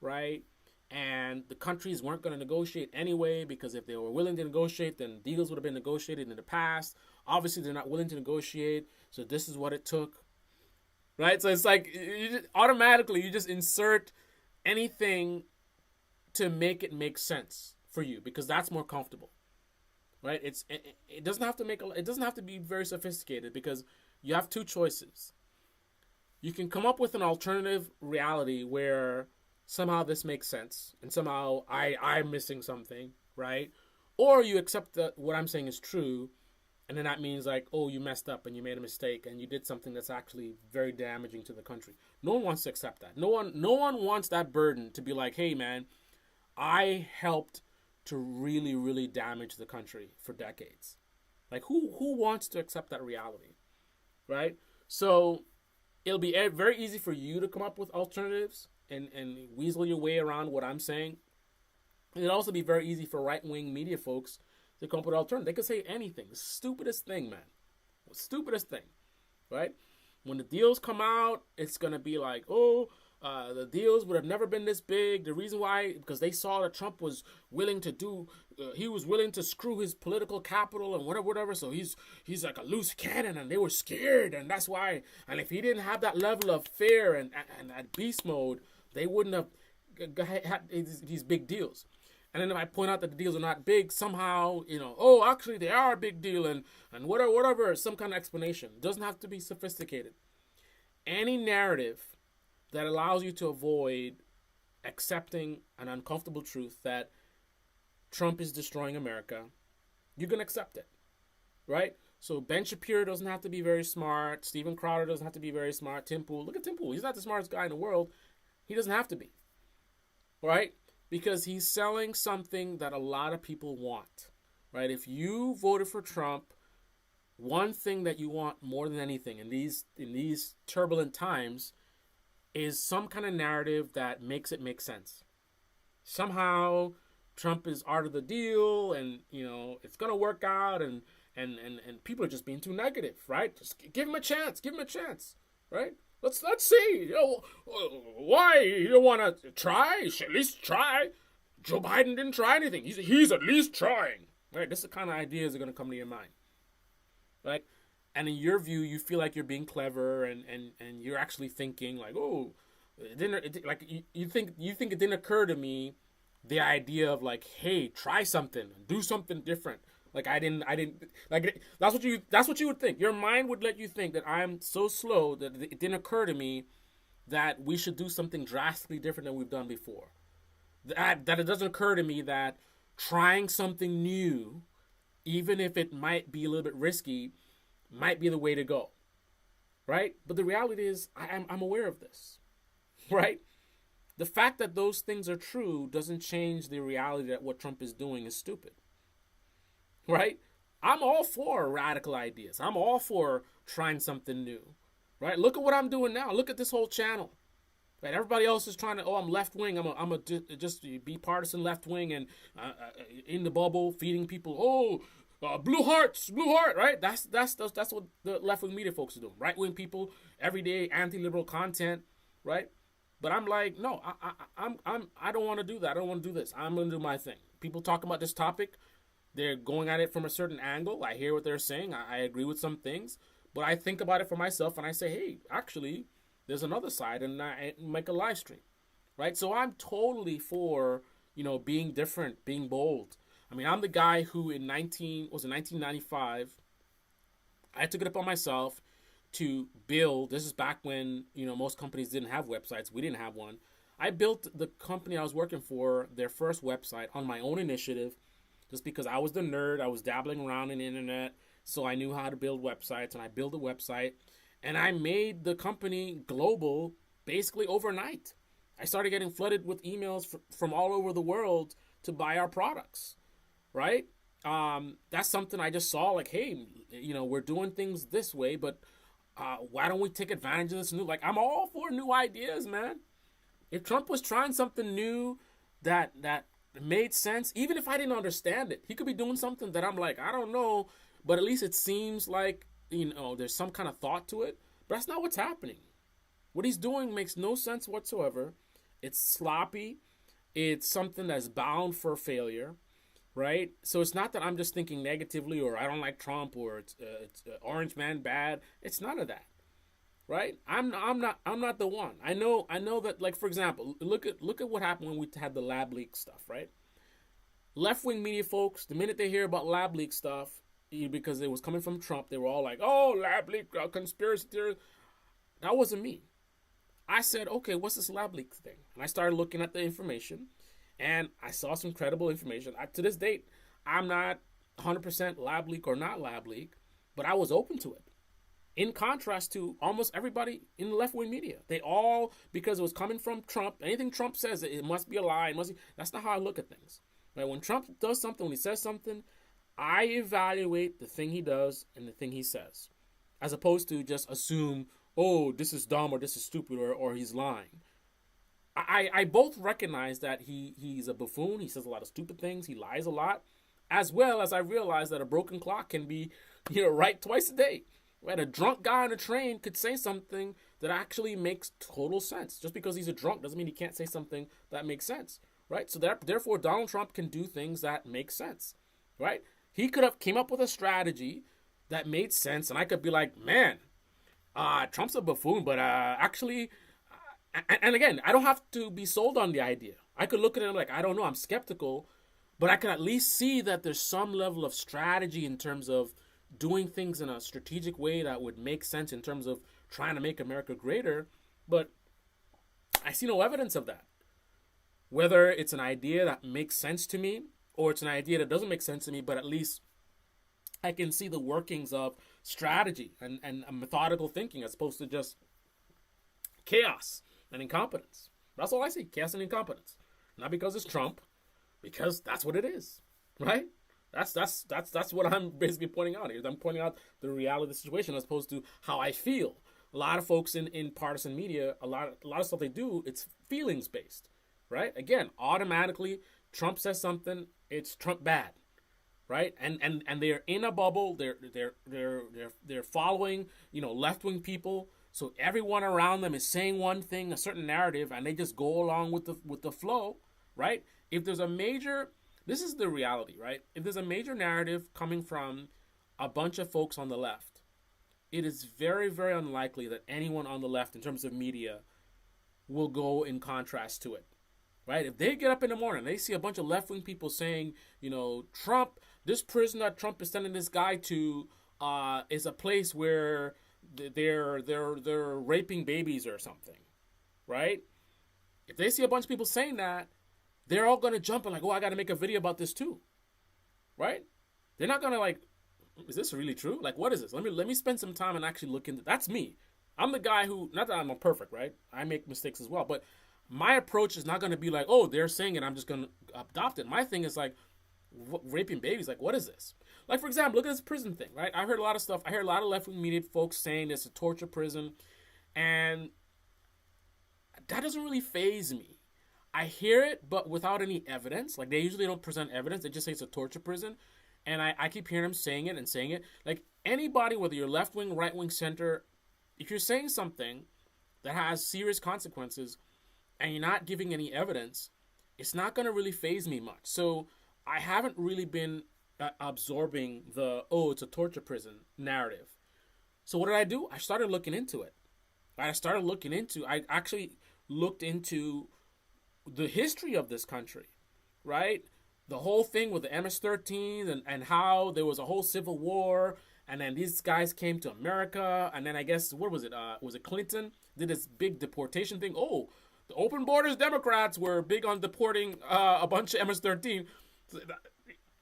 right? And the countries weren't going to negotiate anyway, because if they were willing to negotiate, then deals would have been negotiated in the past. Obviously, they're not willing to negotiate, so this is what it took, right? So it's like automatically you just insert anything to make it make sense for you, because that's more comfortable, right? It doesn't have to be very sophisticated, because you have two choices. You can come up with an alternative reality where somehow this makes sense, and somehow I'm missing something, right? Or you accept that what I'm saying is true, and then that means like, oh, you messed up and you made a mistake and you did something that's actually very damaging to the country. No one wants to accept that. No one wants that burden to be like, hey man, I helped to really, really damage the country for decades. Like who wants to accept that reality, right? So it'll be very easy for you to come up with alternatives and weasel your way around what I'm saying. It'd also be very easy for right-wing media folks to come up with alternatives. They could say anything. The stupidest thing, man. The stupidest thing, right? When the deals come out, it's going to be like, the deals would have never been this big. The reason why, because they saw that Trump was willing to he was willing to screw his political capital and whatever. So he's like a loose cannon, and they were scared, and that's why. And if he didn't have that level of fear and that beast mode, they wouldn't have had these big deals. And then if I point out that the deals are not big, somehow, actually they are a big deal, and whatever, some kind of explanation. It doesn't have to be sophisticated. Any narrative that allows you to avoid accepting an uncomfortable truth that Trump is destroying America, you're going to accept it, right? So Ben Shapiro doesn't have to be very smart. Steven Crowder doesn't have to be very smart. Tim Pool, look at Tim Pool. He's not the smartest guy in the world. He doesn't have to be, right? Because he's selling something that a lot of people want, right? If you voted for Trump, one thing that you want more than anything in these turbulent times is some kind of narrative that makes it make sense. Somehow Trump is art of the deal, and it's gonna work out, and people are just being too negative, right? Just give him a chance, right? Let's see. Why you don't want to try? You should at least try. Joe Biden didn't try anything. He's at least trying. Right? This is the kind of ideas that are going to come to your mind. Right? and in your view, you feel like you're being clever, and you're actually thinking like, oh, it didn't like you think it didn't occur to me the idea of like, hey, try something, do something different. Like I didn't like that's what you would think. Your mind would let you think that I'm so slow that it didn't occur to me that we should do something drastically different than we've done before. That it doesn't occur to me that trying something new, even if it might be a little bit risky, might be the way to go, right? But the reality is, I'm aware of this, right? The fact that those things are true doesn't change the reality that what Trump is doing is stupid, right? I'm all for radical ideas. I'm all for trying something new, right? Look at what I'm doing now. Look at this whole channel. Right, everybody else is trying to. Oh, I'm left wing. I'm a just be partisan left wing and in the bubble feeding people. Oh, blue hearts, blue heart. Right. That's what the left wing media folks are doing. Right wing people every day anti-liberal content. Right. But I'm like, no, I don't want to do that. I don't want to do this. I'm gonna do my thing. People talking about this topic, they're going at it from a certain angle. I hear what they're saying. I agree with some things, but I think about it for myself and I say, hey, actually, there's another side, and I make a live stream, right? So I'm totally for being different, being bold. I mean, I'm the guy who in 1995, I took it upon myself to build. This is back when most companies didn't have websites. We didn't have one. I built the company I was working for their first website on my own initiative, just because I was the nerd. I was dabbling around in the internet, so I knew how to build websites, and I built a website. And I made the company global basically overnight. I started getting flooded with emails from all over the world to buy our products, right? That's something I just saw like, hey, we're doing things this way, but why don't we take advantage of this new? Like, I'm all for new ideas, man. If Trump was trying something new that made sense, even if I didn't understand it, he could be doing something that I'm like, I don't know, but at least it seems like there's some kind of thought to it. But that's not what's happening. What he's doing makes no sense whatsoever. It's sloppy. It's something that's bound for failure, right? So it's not that I'm just thinking negatively, or I don't like Trump, or it's Orange Man bad. It's none of that, right? I'm not the one. I know that, like, for example, look at what happened when we had the lab leak stuff, right? Left wing media folks, the minute they hear about lab leak stuff, because it was coming from Trump, they were all like, oh, lab leak, conspiracy theory. That wasn't me. I said, okay, what's this lab leak thing? And I started looking at the information, and I saw some credible information. To this date, I'm not 100% lab leak or not lab leak, but I was open to it. In contrast to almost everybody in the left-wing media. They all, because it was coming from Trump, anything Trump says, it must be a lie. That's not how I look at things. Right? When Trump does something, when he says something, I evaluate the thing he does and the thing he says, as opposed to just assume, oh, this is dumb or this is stupid or he's lying. I both recognize that he's a buffoon. He says a lot of stupid things. He lies a lot, as well as I realize that a broken clock can be, right twice a day. Right? A drunk guy on a train could say something that actually makes total sense. Just because he's a drunk doesn't mean he can't say something that makes sense. Right? So therefore, Donald Trump can do things that make sense. Right? He could have came up with a strategy that made sense, and I could be like, man, Trump's a buffoon, but actually, and again, I don't have to be sold on the idea. I could look at it like, I don't know, I'm skeptical, but I can at least see that there's some level of strategy in terms of doing things in a strategic way that would make sense in terms of trying to make America greater, but I see no evidence of that. Whether it's an idea that makes sense to me, or it's an idea that doesn't make sense to me, but at least I can see the workings of strategy and methodical thinking as opposed to just chaos and incompetence. That's all I see, chaos and incompetence. Not because it's Trump, because that's what it is, right? That's what I'm basically pointing out here. I'm pointing out the reality of the situation as opposed to how I feel. A lot of folks in partisan media, a lot of stuff they do, it's feelings based, right? Again, automatically Trump says something, it's Trump bad, right? And they're in a bubble. They're following left wing people. So everyone around them is saying one thing, a certain narrative, and they just go along with the flow, right? If there's a major, this is the reality, right? If there's a major narrative coming from a bunch of folks on the left, it is very, very unlikely that anyone on the left, in terms of media, will go in contrast to it. Right? If they get up in the morning, they see a bunch of left wing people saying, Trump, this prison that Trump is sending this guy to, is a place where they're raping babies or something, right? If they see a bunch of people saying that, they're all gonna jump and like, oh, I got to make a video about this too, right? They're not gonna like, is this really true? Like, what is this? Let me spend some time and actually look into. That's me. I'm the guy who, not that I'm perfect, right? I make mistakes as well, but my approach is not gonna be like, oh, they're saying it, I'm just gonna adopt it. My thing is like, raping babies. Like, what is this? Like, for example, look at this prison thing, right? I heard a lot of stuff. I heard a lot of left-wing media folks saying it's a torture prison, and that doesn't really faze me. I hear it, but without any evidence. Like, they usually don't present evidence. They just say it's a torture prison. And I keep hearing them saying it and saying it. Like, anybody, whether you're left-wing, right-wing, center, if you're saying something that has serious consequences and you're not giving any evidence, it's not going to really faze me much. So I haven't really been absorbing the, oh, it's a torture prison narrative. So what did I do? I started looking into it. I actually looked into the history of this country, right? The whole thing with the MS-13 and how there was a whole civil war, and then these guys came to America, and then I guess, what was it Clinton did this big deportation thing. Oh, the open borders Democrats were big on deporting a bunch of MS-13.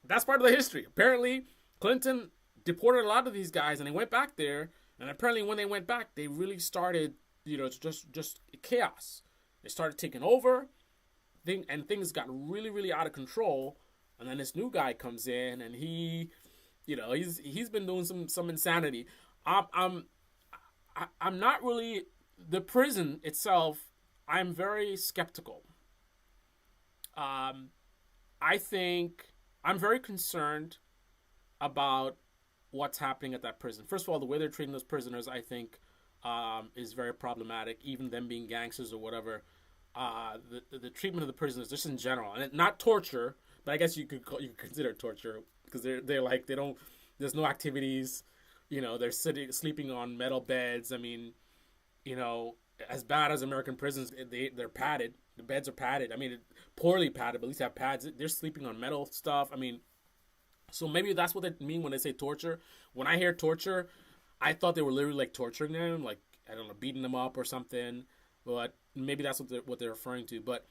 That's part of the history. Apparently, Clinton deported a lot of these guys, and they went back there, and apparently when they went back, they really started, just chaos. They started taking over, and things got really, really out of control. And then this new guy comes in, and he's been doing some insanity. I'm not really, the prison itself. I'm very skeptical. I think I'm very concerned about what's happening at that prison. First of all, the way they're treating those prisoners, I think, is very problematic. Even them being gangsters or whatever. The treatment of the prisoners, just in general, and not torture, but I guess you could consider it torture because they're like they don't. There's no activities. They're sleeping on metal beds. I mean, as bad as American prisons, they're padded. The beds are padded. I mean, poorly padded, but at least have pads. They're sleeping on metal stuff. I mean, so maybe that's what they mean when they say torture. When I hear torture, I thought they were literally like torturing them, like, I don't know, beating them up or something. But maybe that's what they're referring to. But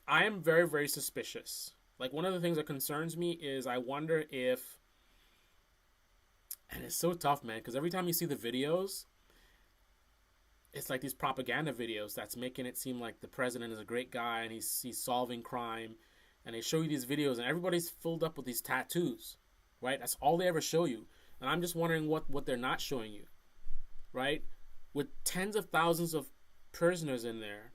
I am very, very suspicious. Like, one of the things that concerns me is I wonder if, and it's so tough, man, because every time you see the videos, it's like these propaganda videos that's making it seem like the president is a great guy and he's solving crime. And they show you these videos and everybody's filled up with these tattoos, right? That's all they ever show you. And I'm just wondering what they're not showing you, right? With tens of thousands of prisoners in there,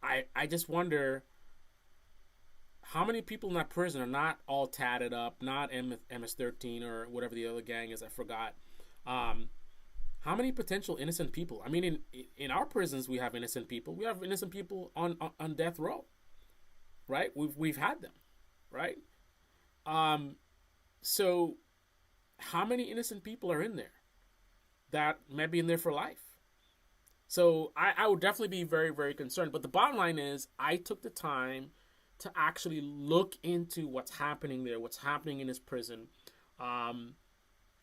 I just wonder how many people in that prison are not all tatted up, not MS-13 or whatever the other gang is, I forgot. How many potential innocent people? I mean, in our prisons, we have innocent people. We have innocent people on death row, right? We've had them, right? So how many innocent people are in there that may be in there for life? So I would definitely be very, very concerned. But the bottom line is I took the time to actually look into what's happening there, what's happening in this prison,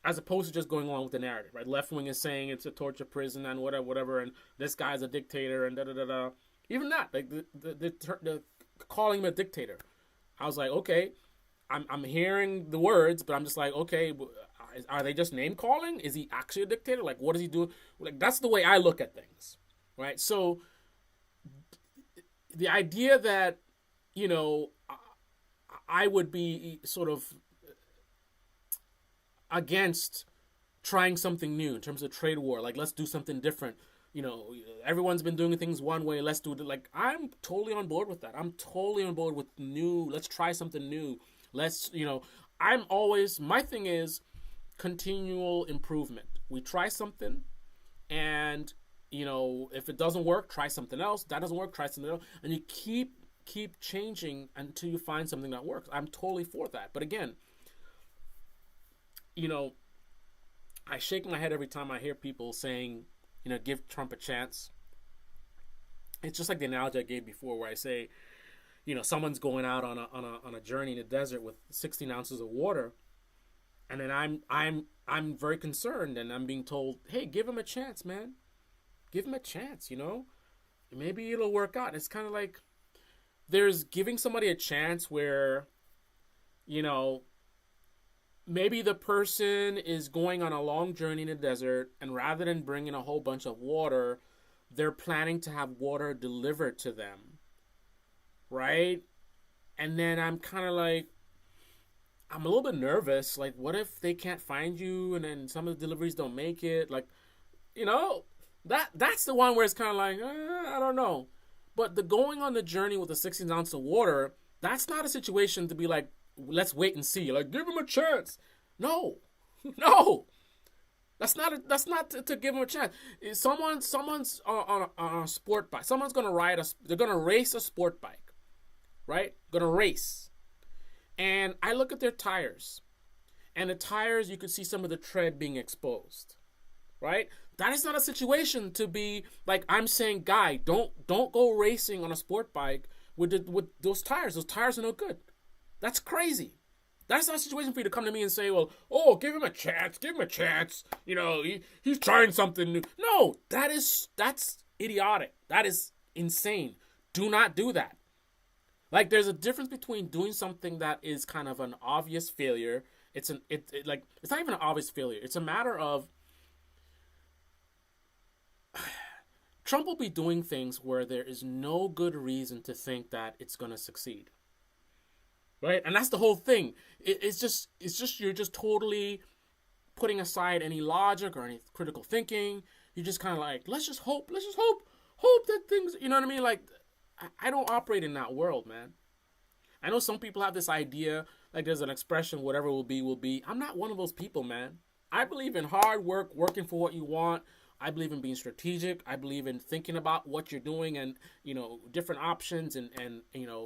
as opposed to just going along with the narrative, right? Left wing is saying it's a torture prison and whatever, and this guy's a dictator and da-da-da-da. Even that, like the calling him a dictator. I was like, okay, I'm hearing the words, but I'm just like, okay, are they just name calling? Is he actually a dictator? Like, what is he doing? Like, that's the way I look at things, right? So the idea that, I would be sort of against trying something new in terms of trade war. Like, let's do something different. Everyone's been doing things one way. Let's do it. Like, I'm totally on board with that. I'm totally on board with new. Let's try something new. My thing is continual improvement. We try something and, if it doesn't work, try something else. That doesn't work, try something else. And you keep changing, until you find something that works. I'm totally for that. But again, I shake my head every time I hear people saying, give Trump a chance. It's just like the analogy I gave before, where I say, someone's going out on a journey in the desert with 16 ounces of water, and then I'm very concerned, and I'm being told, hey, give him a chance, man. Give him a chance, maybe it'll work out. It's kind of like there's giving somebody a chance where, maybe the person is going on a long journey in the desert, and rather than bringing a whole bunch of water, they're planning to have water delivered to them, right? And then I'm kind of like, I'm a little bit nervous. Like, what if they can't find you, and then some of the deliveries don't make it? Like, that's the one where it's kind of like, I don't know. But the going on the journey with the 16 ounce of water, that's not a situation to be like, let's wait and see. Like, give him a chance. No, no. That's not to give him a chance. Someone's on a sport bike. Someone's gonna they're gonna race a sport bike, right? Gonna race, and I look at their tires, and the tires, you could see some of the tread being exposed, right? That is not a situation to be like, I'm saying, guy, don't go racing on a sport bike with those tires. Those tires are no good. That's crazy. That's not a situation for you to come to me and say, well, oh, give him a chance. Give him a chance. He's trying something new. No, that's idiotic. That is insane. Do not do that. Like, there's a difference between doing something that is kind of an obvious failure. It's not even an obvious failure. It's a matter of Trump will be doing things where there is no good reason to think that it's going to succeed. Right? And that's the whole thing. It's just you're just totally putting aside any logic or any critical thinking. You're just kind of like, let's just hope that things, you know what I mean? Like, I don't operate in that world, man. I know some people have this idea, like there's an expression, whatever will be. I'm not one of those people, man. I believe in hard work, working for what you want. I believe in being strategic. I believe in thinking about what you're doing and, different options and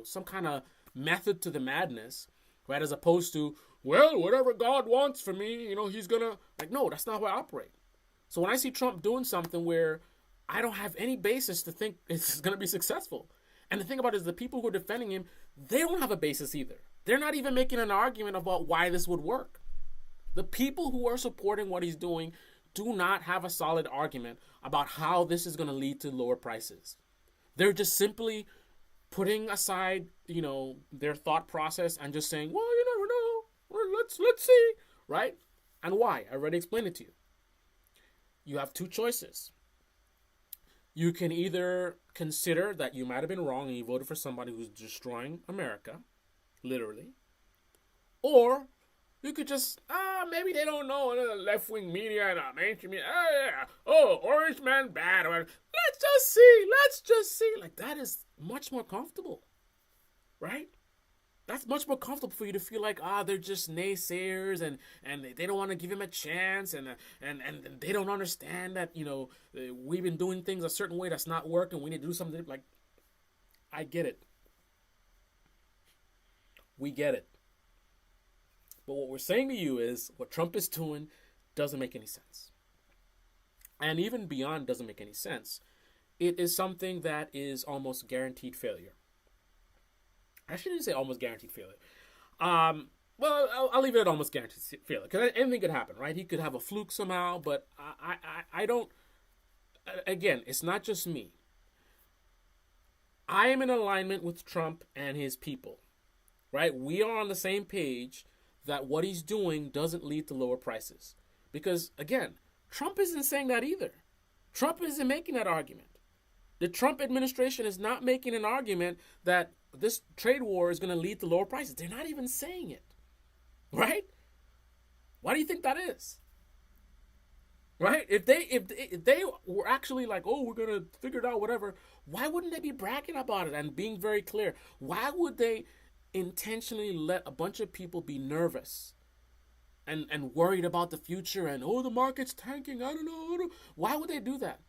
some kind of method to the madness, right? As opposed to, well, whatever God wants for me, he's gonna, like, no, that's not how I operate. So when I see Trump doing something where I don't have any basis to think it's gonna be successful, and the thing about it is the people who are defending him, they don't have a basis either. They're not even making an argument about why this would work. The people who are supporting what he's doing do not have a solid argument about how this is going to lead to lower prices. They're just simply putting aside, their thought process and just saying, well, you never know. Let's see, right? And why? I already explained it to you. You have two choices. You can either consider that you might have been wrong and you voted for somebody who's destroying America, literally, or you could just, maybe they don't know, left-wing media and mainstream media, orange man bad. Let's just see. Like, that is much more comfortable, right? That's much more comfortable for you to feel like, they're just naysayers and they don't want to give him a chance and they don't understand that, we've been doing things a certain way that's not working. We need to do something. Like, I get it. We get it. But what we're saying to you is what Trump is doing doesn't make any sense. And even beyond doesn't make any sense. It is something that is almost guaranteed failure. I shouldn't say almost guaranteed failure. Well, I'll leave it at almost guaranteed failure. Because anything could happen, right? He could have a fluke somehow. But I don't... Again, it's not just me. I am in alignment with Trump and his people. Right? We are on the same page that what he's doing doesn't lead to lower prices. Because, again, Trump isn't saying that either. Trump isn't making that argument. The Trump administration is not making an argument that this trade war is going to lead to lower prices. They're not even saying it. Right? Why do you think that is? Right? If they were actually like, oh, we're going to figure it out, whatever, why wouldn't they be bragging about it and being very clear? Why would they intentionally let a bunch of people be nervous and worried about the future and, the market's tanking, I don't know. Why would they do that?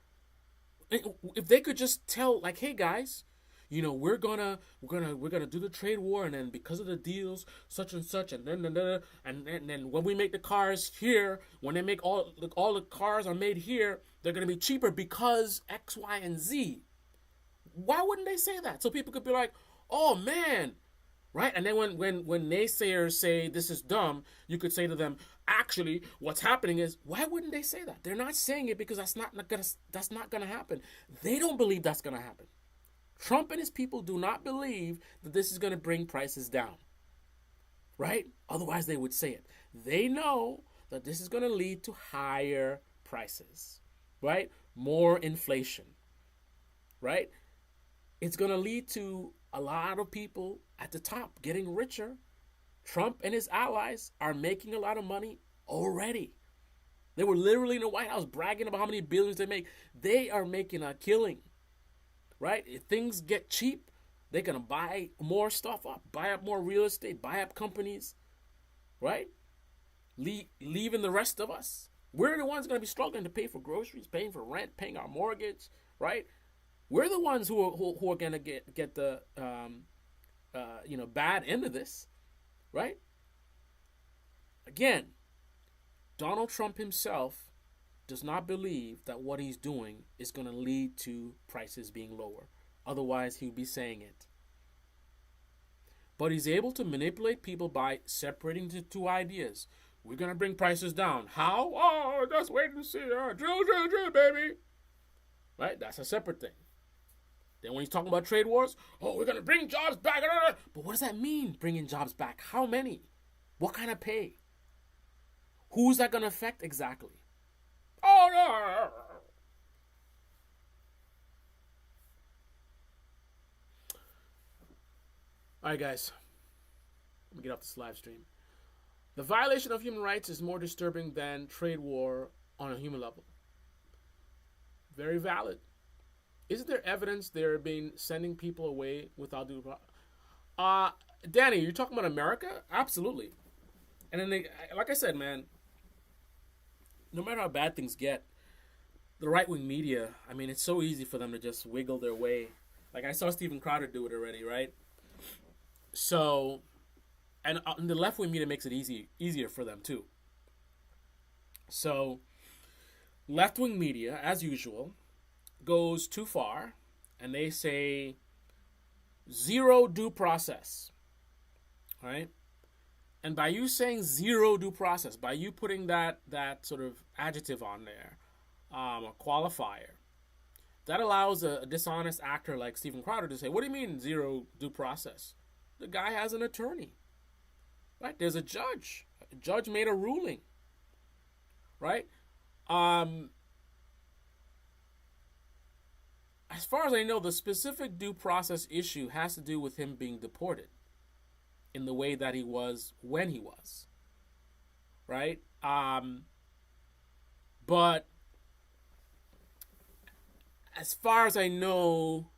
If they could just tell, like, hey, guys, we're gonna do the trade war, and then because of the deals, such and such, and then when we make the cars here, when they make all the cars are made here, they're gonna be cheaper because X, Y, and Z. Why wouldn't they say that? So people could be like, oh man, right? And then when naysayers say this is dumb, you could say to them, actually, what's happening is, why wouldn't they say that? They're not saying it because that's not gonna happen. They don't believe that's gonna happen. Trump and his people do not believe that this is gonna bring prices down, right? Otherwise, they would say it. They know that this is gonna lead to higher prices, right? More inflation, right? It's gonna lead to a lot of people at the top getting richer. Trump and his allies are making a lot of money already. They were literally in the White House bragging about how many billions they make. They are making a killing, right? If things get cheap, they're going to buy more stuff up, buy up more real estate, buy up companies, right? Leaving the rest of us. We're the ones going to be struggling to pay for groceries, paying for rent, paying our mortgage, right? We're the ones who are going to get the bad end of this, right? Again, Donald Trump himself does not believe that what he's doing is going to lead to prices being lower. Otherwise, he would be saying it. But he's able to manipulate people by separating the two ideas. We're going to bring prices down. How? Oh, just wait and see. Drill, baby. Right? That's a separate thing. Then when he's talking about trade wars, oh, we're going to bring jobs back. But what does that mean, bringing jobs back? How many? What kind of pay? Who's that going to affect exactly? Oh, no. All right, guys. Let me get off this live stream. The violation of human rights is more disturbing than trade war on a human level. Very valid. Isn't there evidence they're being sending people away without due process? Danny, you're talking about America? Absolutely. And then like I said, man, no matter how bad things get, the right-wing media, I mean, it's so easy for them to just wiggle their way. Like I saw Steven Crowder do it already, right? So, and the left-wing media makes it easier for them too. So, left-wing media, as usual, goes too far, and they say zero due process, right? And by you saying zero due process, by you putting that sort of adjective on there, a qualifier, that allows a dishonest actor like Steven Crowder to say, what do you mean zero due process? The guy has an attorney, right? There's a judge. A judge made a ruling, right? As far as I know, the specific due process issue has to do with him being deported in the way that he was when he was, right? But as far as I know,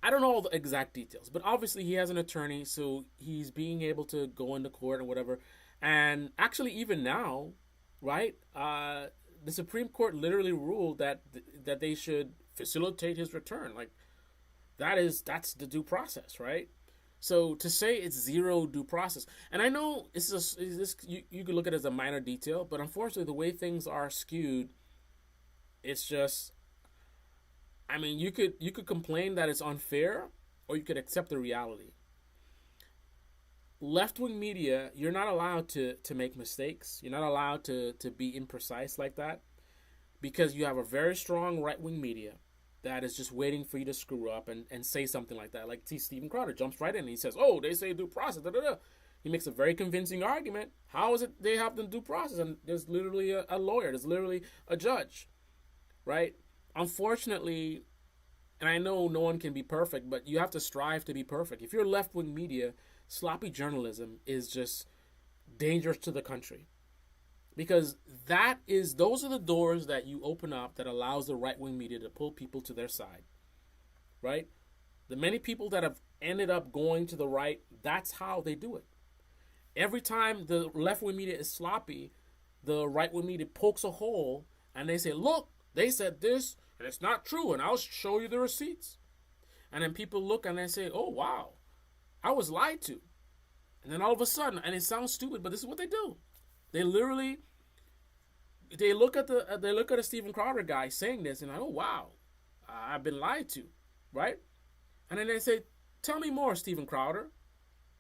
I don't know all the exact details, but obviously he has an attorney, so he's being able to go into court or whatever. And actually, even now, right, the Supreme Court literally ruled that they should facilitate his return. Like, that's the due process, right? So to say it's zero due process, and I know you could look at it as a minor detail, but unfortunately the way things are skewed, it's just, I mean, you could complain that it's unfair, or you could accept the reality. Left-wing media, you're not allowed to make mistakes. You're not allowed to be imprecise like that, because you have a very strong right-wing media that is just waiting for you to screw up and say something like that. Like, see, Steven Crowder jumps right in and he says, oh, they say due process, da, da, da. He makes a very convincing argument. How is it they have the due process? And there's literally a lawyer. There's literally a judge, right? Unfortunately, and I know no one can be perfect, but you have to strive to be perfect. If you're left-wing media, sloppy journalism is just dangerous to the country. Because those are the doors that you open up that allows the right-wing media to pull people to their side, right? The many people that have ended up going to the right, that's how they do it. Every time the left-wing media is sloppy, the right-wing media pokes a hole and they say, look, they said this and it's not true, and I'll show you the receipts. And then people look and they say, oh, wow, I was lied to. And then all of a sudden, and it sounds stupid, but this is what they do. They literally, they look at the Steven Crowder guy saying this, and like, oh wow, I've been lied to, right? And then they say, tell me more, Steven Crowder,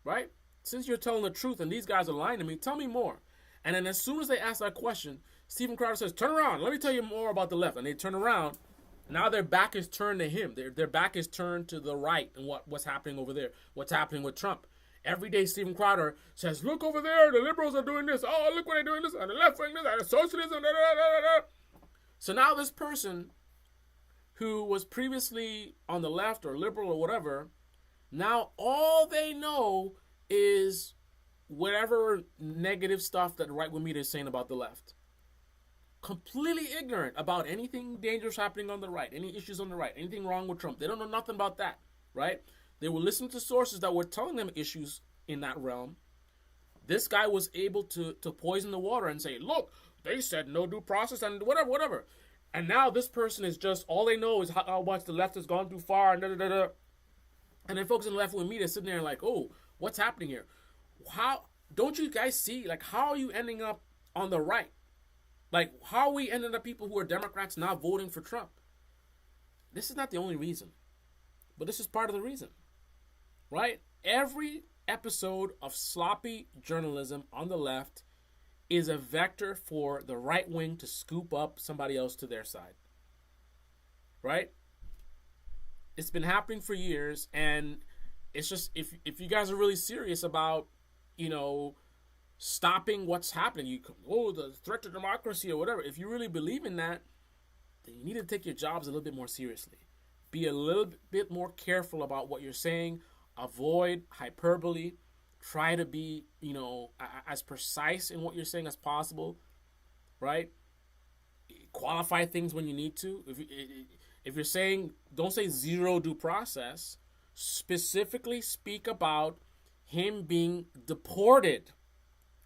right? Since you're telling the truth and these guys are lying to me, tell me more. And then as soon as they ask that question, Steven Crowder says, turn around, let me tell you more about the left. And they turn around. Now their back is turned to him. Their back is turned to the right and what's happening over there, what's happening with Trump. Every day Steven Crowder says, look over there, the liberals are doing this. Oh, look what they're doing this, and the left wing this, and the socialism, da, da, da, da. So now this person who was previously on the left or liberal or whatever, now all they know is whatever negative stuff that the right-wing media is saying about the left. Completely ignorant about anything dangerous happening on the right, any issues on the right, anything wrong with Trump. They don't know nothing about that, right? They were listening to sources that were telling them issues in that realm. This guy was able to poison the water and say, look, they said no due process and whatever. And now this person is just, all they know is how much the left has gone too far and da-da-da-da. And then folks in the left-wing media sitting there like, oh, what's happening here? How, don't you guys see, like, how are you ending up on the right? Like, how are we ending up people who are Democrats now voting for Trump? This is not the only reason, but this is part of the reason, right? Every episode of sloppy journalism on the left is a vector for the right wing to scoop up somebody else to their side, right? It's been happening for years, and it's just, if you guys are really serious about, you know, stopping what's happening, the threat to democracy or whatever, if you really believe in that, then you need to take your jobs a little bit more seriously. Be a little bit more careful about what you're saying. Avoid hyperbole. Try to be, you know, as precise in what you're saying as possible, right? Qualify things when you need to. If you're saying, don't say zero due process, specifically speak about him being deported,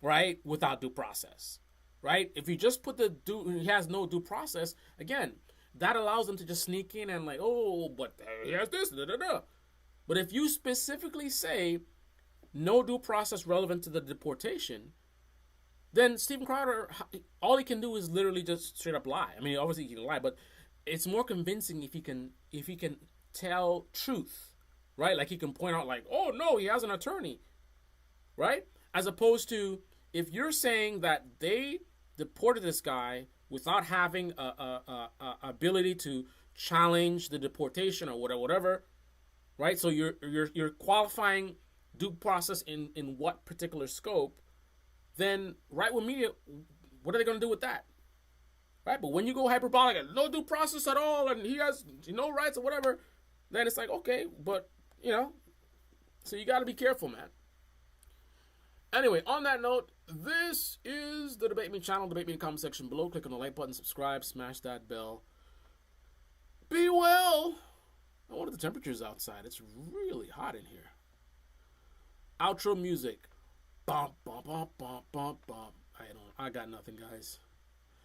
right, without due process, right? If you just put he has no due process, again, that allows them to just sneak in and like, oh, but he has this, da da da. But if you specifically say no due process relevant to the deportation, then Steven Crowder, all he can do is literally just straight up lie. I mean, obviously he can lie, but it's more convincing if he can tell truth, right? Like he can point out like, oh no, he has an attorney, right? As opposed to if you're saying that they deported this guy without having a ability to challenge the deportation or whatever, right? So you're qualifying due process in what particular scope? Then right-wing media, what are they going to do with that? Right? But when you go hyperbolic and no due process at all and he has no rights or whatever, then it's like, okay, but, you know, so you got to be careful, man. Anyway, on that note, this is the Debate Me channel. Debate Me in the comment section below. Click on the like button, subscribe, smash that bell. Be well. I wonder the temperature's outside. It's really hot in here. Outro music. Bump, bump, bump, bump, bump, bump. I got nothing, guys.